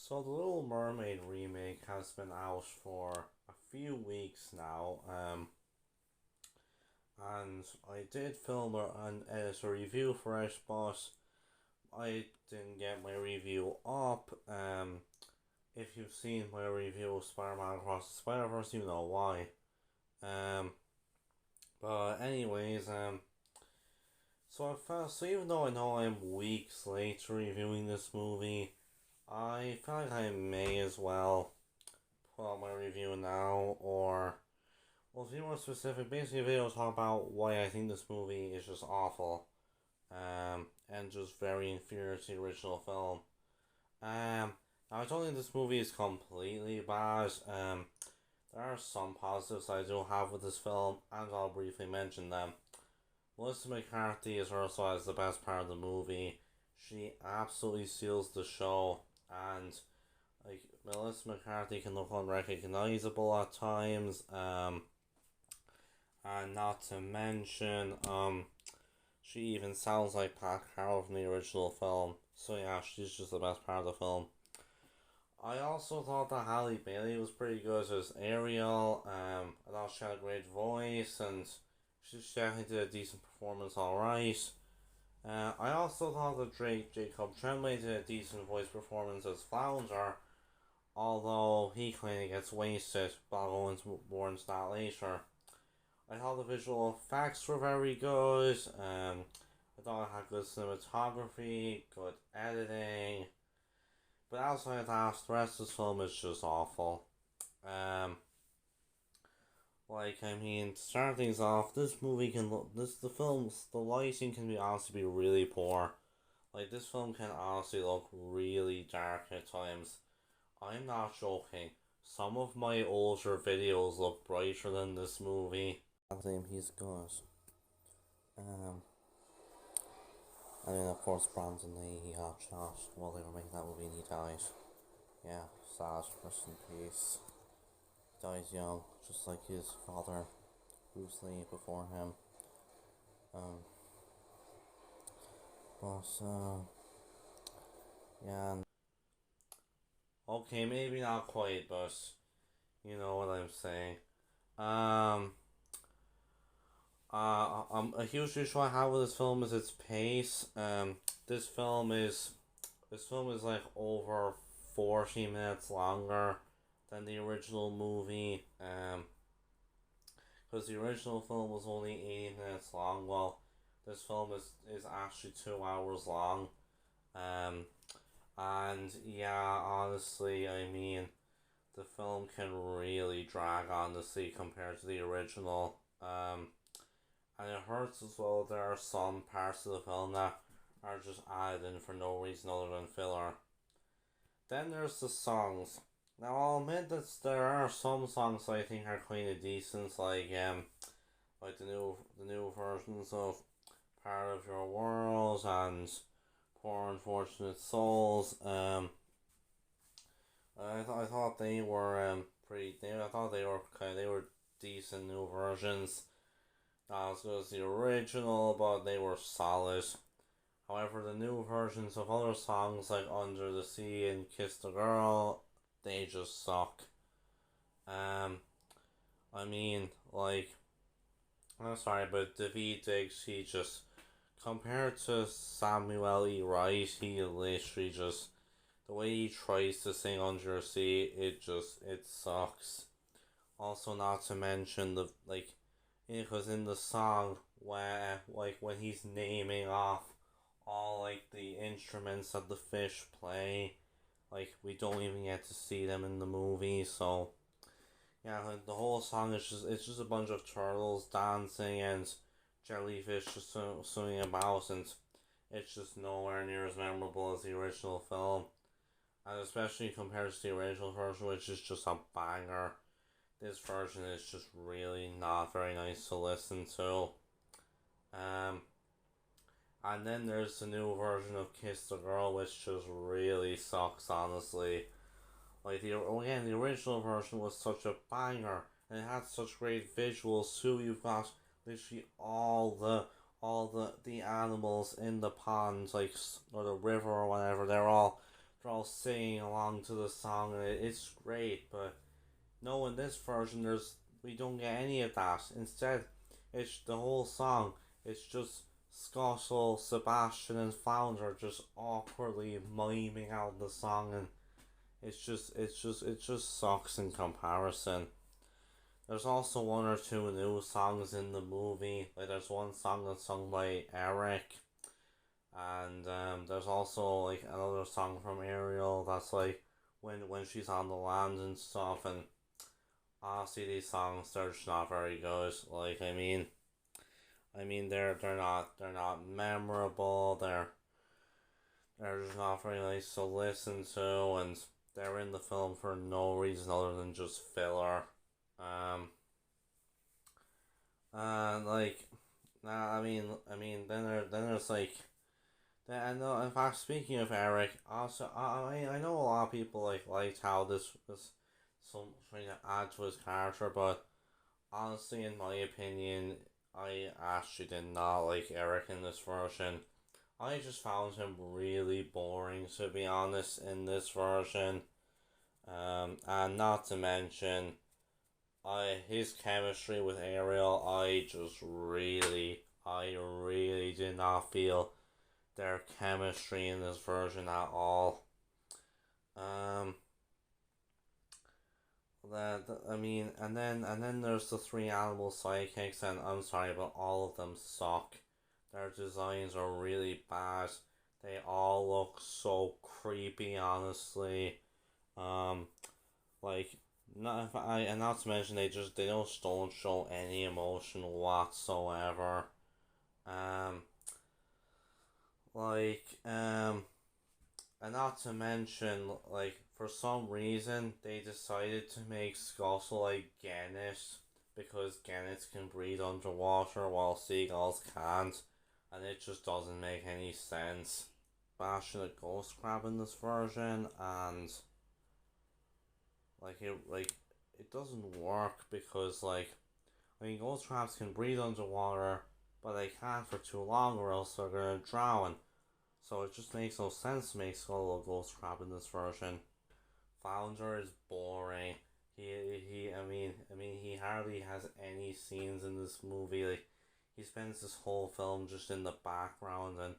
So the Little Mermaid remake has been out for a few weeks now, and I did film an editor review for it, but I didn't get my review up. If you've seen my review of Spider-Man Across the Spider-Verse, you know why. Um, but anyways, so even though I know I'm weeks late to reviewing this movie, I feel like I may as well put out my review now, or well, to be more specific, basically a video talk about why I think this movie is just awful, and just very inferior to the original film. Now I don't think this movie is completely bad. There are some positives I do have with this film, and I'll briefly mention them. Melissa McCarthy is also as the best part of the movie. She absolutely steals the show, and like Melissa McCarthy can look unrecognizable at times. And not to mention, she even sounds like Pat Carroll from the original film. So yeah, she's just the best part of the film. I also thought that Halle Bailey was pretty good as Ariel. I thought she had a great voice, and she definitely did a decent performance. All right. I also thought that Drake Jacob Tremblay did a decent voice performance as Flounder, although he kind of gets wasted. But I'll go into more into that later. I thought the visual effects were very good. I thought it had good cinematography, good editing. But outside of that, the rest of the film is just awful. Um, to start things off, this movie can look the lighting can be honestly be really poor. Like this film can honestly look really dark at times. I'm not joking. Some of my older videos look brighter than this movie. I think he's good. Um, and then of course Brandon Lee, he got shot while they were making that movie and he died. Yeah, sad. Rest in peace. He dies young, just like his father, Bruce Lee, before him. Um, but yeah. Okay, maybe not quite, but you know what I'm saying. Um, a huge issue I have with this film is its pace. This film is like over 40 minutes longer than the original movie. Because the original film was only 80 minutes long. Well, this film is actually 2 hours long. Um, and yeah, honestly, I mean, the film can really drag honestly compared to the original. And it hurts as well. There are some parts of the film that are just added in for no reason other than filler. Then there's the songs. Now I'll admit that there are some songs I think are kind of decent, like the new versions of "Part of Your World" and "Poor Unfortunate Souls." I thought they were I thought they were decent new versions. Not as good as the original, but they were solid. However, the new versions of other songs like "Under the Sea" and "Kiss the Girl," they just suck. Um, I mean, I'm sorry, but David Diggs, he just compared to Samuel E. Wright, he literally just the way he tries to sing "Under the Sea," it sucks. Also, not to mention because in the song where when he's naming off all the instruments that the fish play, we don't even get to see them in the movie. So yeah, the whole song is just a bunch of turtles dancing and jellyfish just swimming about, and it's just nowhere near as memorable as the original film, and especially compared to the original version, which is just a banger. This version is just really not very nice to listen to. Um, and then there's the new version of "Kiss the Girl," which just really sucks, honestly. The original version was such a banger, and it had such great visuals too. You've got literally all the animals in the pond, or the river or whatever. They're all they're all singing along to the song, and it's great. But no, in this version, we don't get any of that. Instead, it's the whole song. It's just Scottle, Sebastian, and Flounder just awkwardly miming out the song, and it just sucks in comparison. There's also one or two new songs in the movie. Like there's one song that's sung by Eric, and there's also like another song from Ariel that's like when she's on the land and stuff. And honestly, these songs they're just not very good. Like they're not memorable. They're just not very nice to listen to, and they're in the film for no reason other than just filler. Um, and like, nah, then there's like, then I know. In fact, speaking of Eric, also I know a lot of people liked how this some trying to add to his character, but honestly, in my opinion, I actually did not like Eric in this version. I just found him really boring, to be honest, in this version. And not to mention, his chemistry with Ariel, I really did not feel their chemistry in this version at all. Um, and then there's the three animal sidekicks, and I'm sorry, but all of them suck. Their designs are really bad. They all look so creepy, honestly. Um, like not if I and not to mention they just don't show any emotion whatsoever. Um, like and not to mention like for some reason they decided to make Scuttle like Gennet because Gennets can breathe underwater while seagulls can't, and it just doesn't make any sense. Bashing a ghost crab in this version, and it doesn't work because ghost crabs can breathe underwater, but they can't for too long or else they're gonna drown. So it just makes no sense to make Skull a ghost crab in this version. Flounder is boring. He hardly has any scenes in this movie. Like he spends this whole film just in the background, and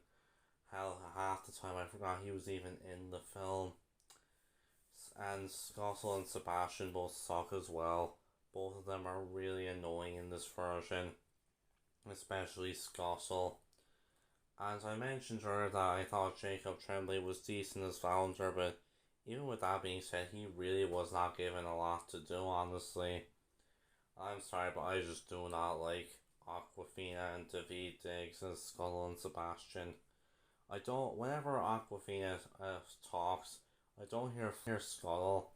hell, half the time I forgot he was even in the film. And Scottle and Sebastian both suck as well. Both of them are really annoying in this version, especially Scottle. And I mentioned earlier that I thought Jacob Tremblay was decent as Flounder, but even with that being said, he really was not given a lot to do, honestly. I'm sorry, but I just do not like Aquafina and David Diggs as Scuttle and Sebastian. I don't, whenever Aquafina talks, I don't hear Scuttle.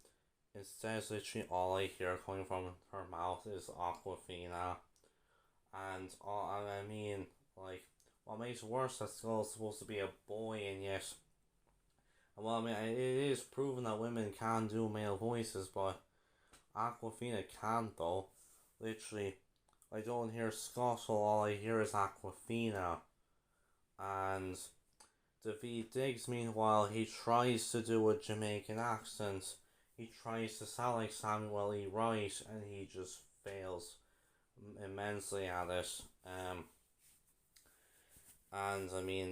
Instead, literally all I hear coming from her mouth is Aquafina. And what makes it worse that Skull's supposed to be a boy, and yet, it is proven that women can do male voices, but Aquafina can't though. Literally, I don't hear Scuttle, all I hear is Aquafina. And David Diggs, meanwhile, he tries to do a Jamaican accent. He tries to sound like Samuel E. Wright, and he just fails immensely at it.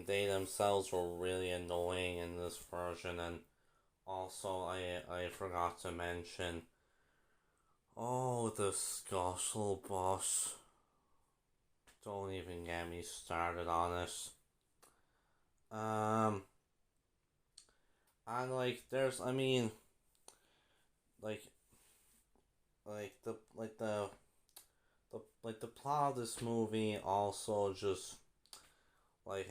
They themselves were really annoying in this version, and also I forgot to mention, oh, the Scuttle boss. Don't even get me started on it. And there's, like, the plot of this movie also just it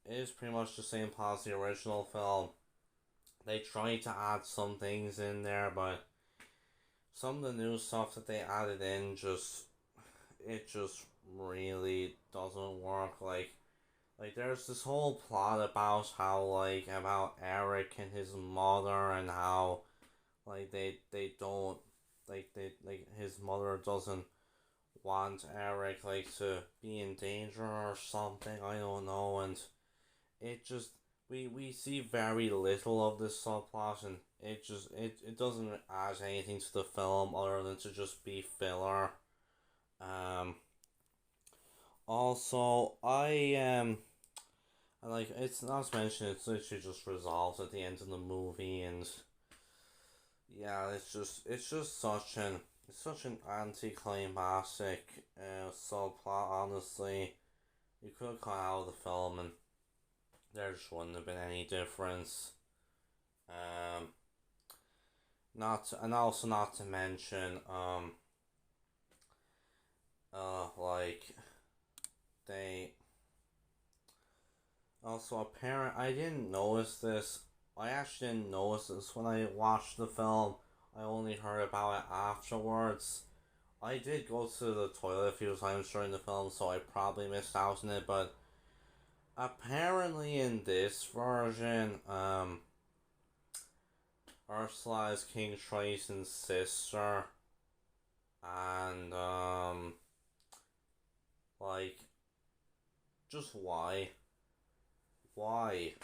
is pretty much the same plot as the original film. They tried to add some things in there, but some of the new stuff that they added in just really doesn't work. There's this whole plot about how about Eric and his mother, and how they don't his mother doesn't want Eric to be in danger or something, I don't know, and it just we see very little of this subplot, and it doesn't add anything to the film other than to just be filler. Um, Also, like it's not to mention it's literally just resolved at the end of the movie, and yeah, it's just such an anticlimactic subplot. Honestly, you could have cut out of the film, and there just wouldn't have been any difference. Um, and also not to mention like they also apparent. I didn't notice this. I actually didn't notice this when I watched the film. I only heard about it afterwards. I did go to the toilet a few times during the film, so I probably missed out on it. But apparently, in this version, Ursula is King Triton's sister, and like, just why? Why?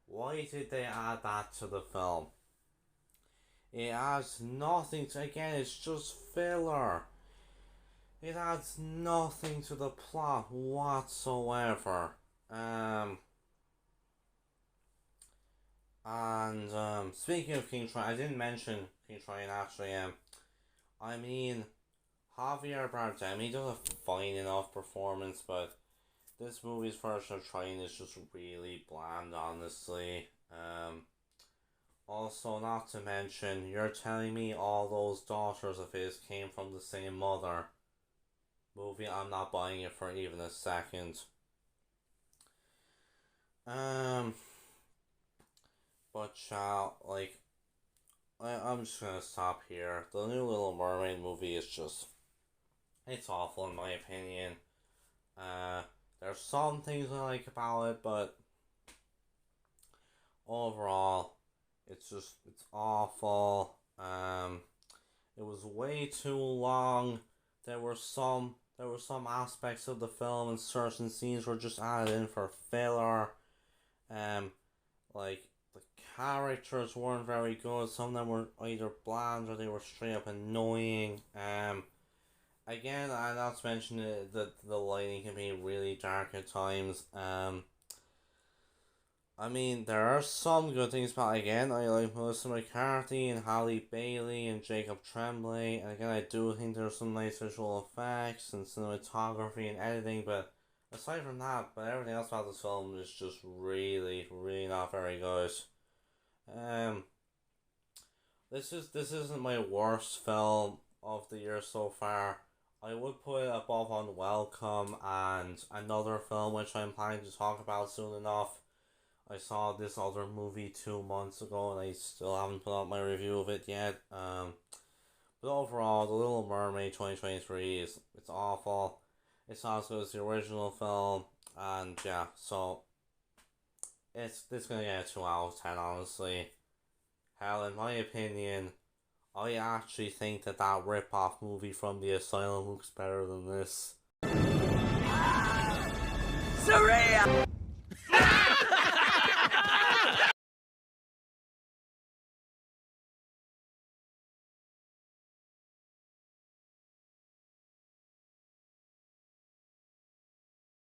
Why did they add that to the film? It adds nothing to, again, it's just filler. It adds nothing to the plot whatsoever. And speaking of King Triton, I didn't mention King Triton actually. I mean, Javier Bardem, he does a fine enough performance, but this movie's version of Triton is just really bland, honestly. Also, not to mention, you're telling me all those daughters of his came from the same mother. Movie, I'm not buying it for even a second. Um, but like, I'm just gonna stop here. The new Little Mermaid movie is just, it's awful in my opinion. There's some things I like about it, but overall, it's awful. It was way too long. There were some aspects of the film and certain scenes were just added in for filler. Um, like the characters weren't very good. Some of them were either bland or they were straight up annoying. Again, I not to mention that the lighting can be really dark at times. I mean, there are some good things, but again, I like Melissa McCarthy and Halle Bailey and Jacob Tremblay, and again, I do think there's some nice visual effects and cinematography and editing, but aside from that, but everything else about this film is just really, really not very good. Um, this isn't my worst film of the year so far. I would put it above Unwelcome and another film which I'm planning to talk about soon enough. I saw this other movie 2 months ago and I still haven't put out my review of it yet. But overall, The Little Mermaid 2023 it's awful. It's not as good as the original film, and yeah, so it's gonna get a 2 out of 10 honestly. Hell, in my opinion, I actually think that rip-off movie from The Asylum looks better than this. Surreal!